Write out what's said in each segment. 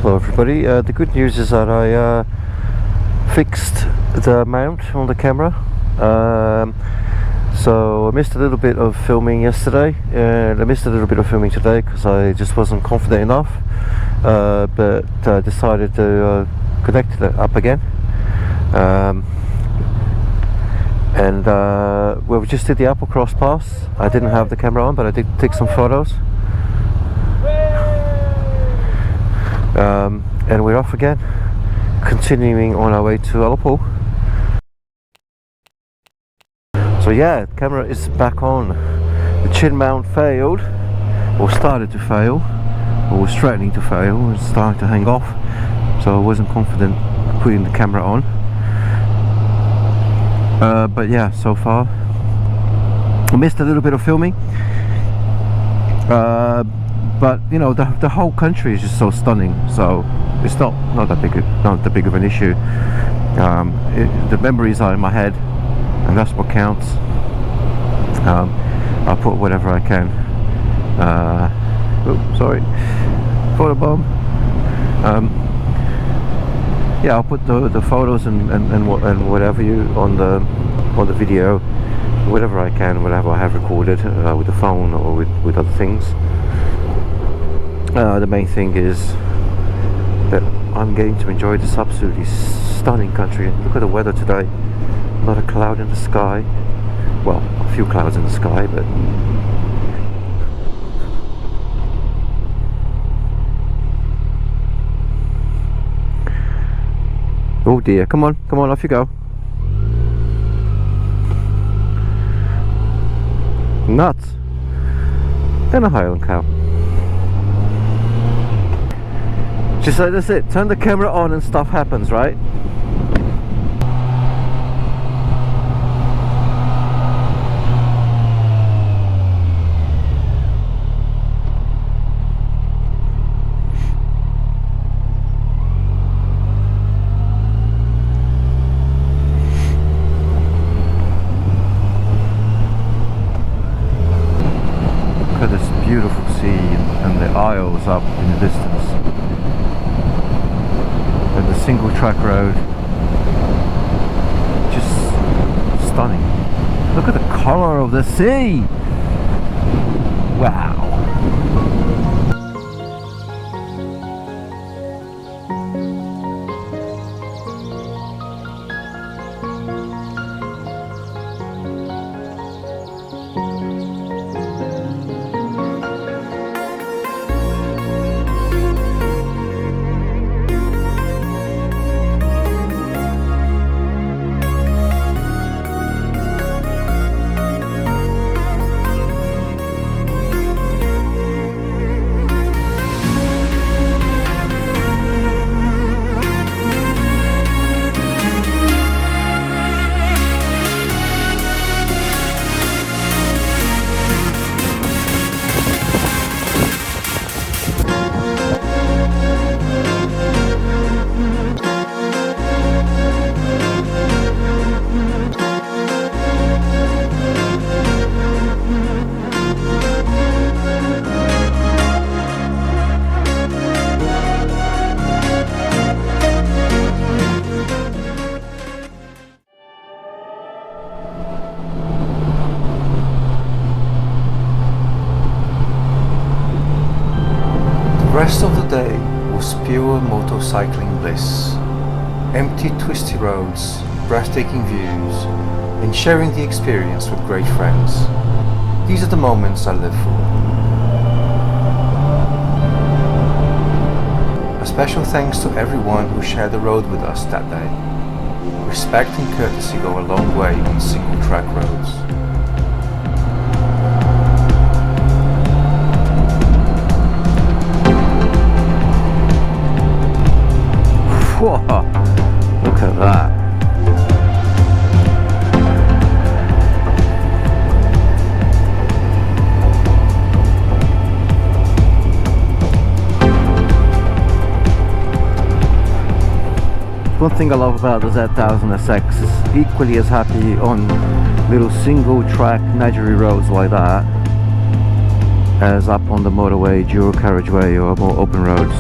Hello everybody, the good news is that I fixed the mount on the camera, so I missed a little bit of filming yesterday and I missed a little bit of filming today because I just wasn't confident enough, but decided to connect it up again, and well, we just did the Applecross pass. I didn't have the camera on, but I did take some photos. And we're off again, continuing on our way to Ullapool. So yeah, the camera is back on. The ChinMount failed, or started to fail, or was threatening to fail, and starting to hang off, so I wasn't confident putting the camera on. But yeah, so far I missed a little bit of filming, but you know, the whole country is just so stunning, so it's not that big of an issue. The memories are in my head, and that's what counts. I'll put whatever I can. Oh, sorry, photobomb. Yeah, I'll put the photos and whatever you on the video, whatever I can, whatever I have recorded with the phone or with other things. The main thing is that I'm getting to enjoy this absolutely stunning country. Look at the weather today. Not a cloud in the sky. Well, a few clouds in the sky, but oh dear, come on, off you go. Nuts. And a Highland cow. Just like that's it, turn the camera on and stuff happens, right? Look at this beautiful sea and the isles up in the distance. And the single track road, just stunning. Look at the colour of the sea. Wow. The rest of the day was pure motorcycling bliss. Empty twisty roads, breathtaking views, and sharing the experience with great friends. These are the moments I live for. A special thanks to everyone who shared the road with us that day. Respect and courtesy go a long way on single track roads. Whoa, look at that. One thing I love about the Z1000SX is equally as happy on little single track Nigeria roads like that as up on the motorway, dual carriageway or more open roads.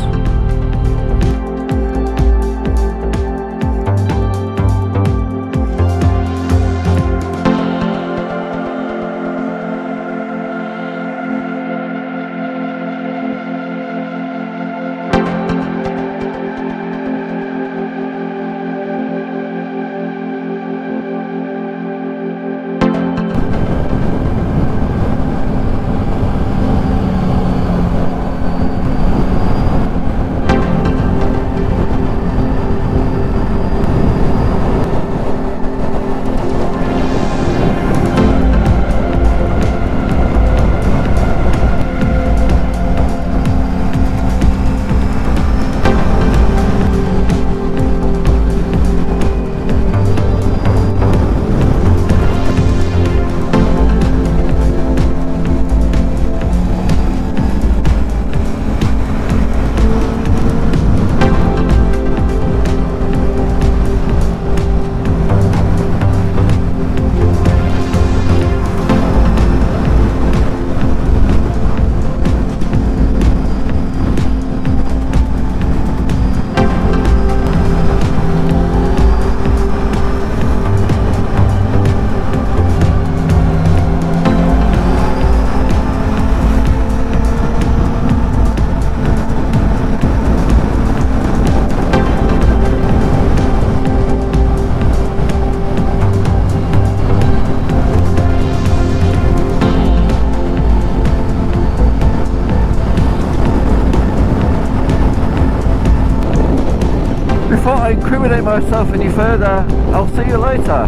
before I incriminate myself any further, I'll see you later.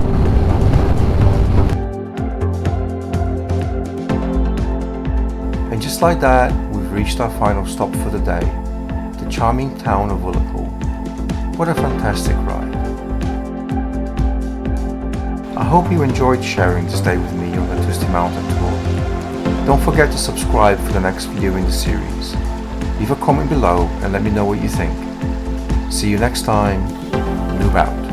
And just like that, we've reached our final stop for the day, the charming town of Ullapool. What a fantastic ride. I hope you enjoyed sharing this day with me on the Twisty Mountain Tour. Don't forget to subscribe for the next video in the series. Leave a comment below and let me know what you think. See you next time. Noob out.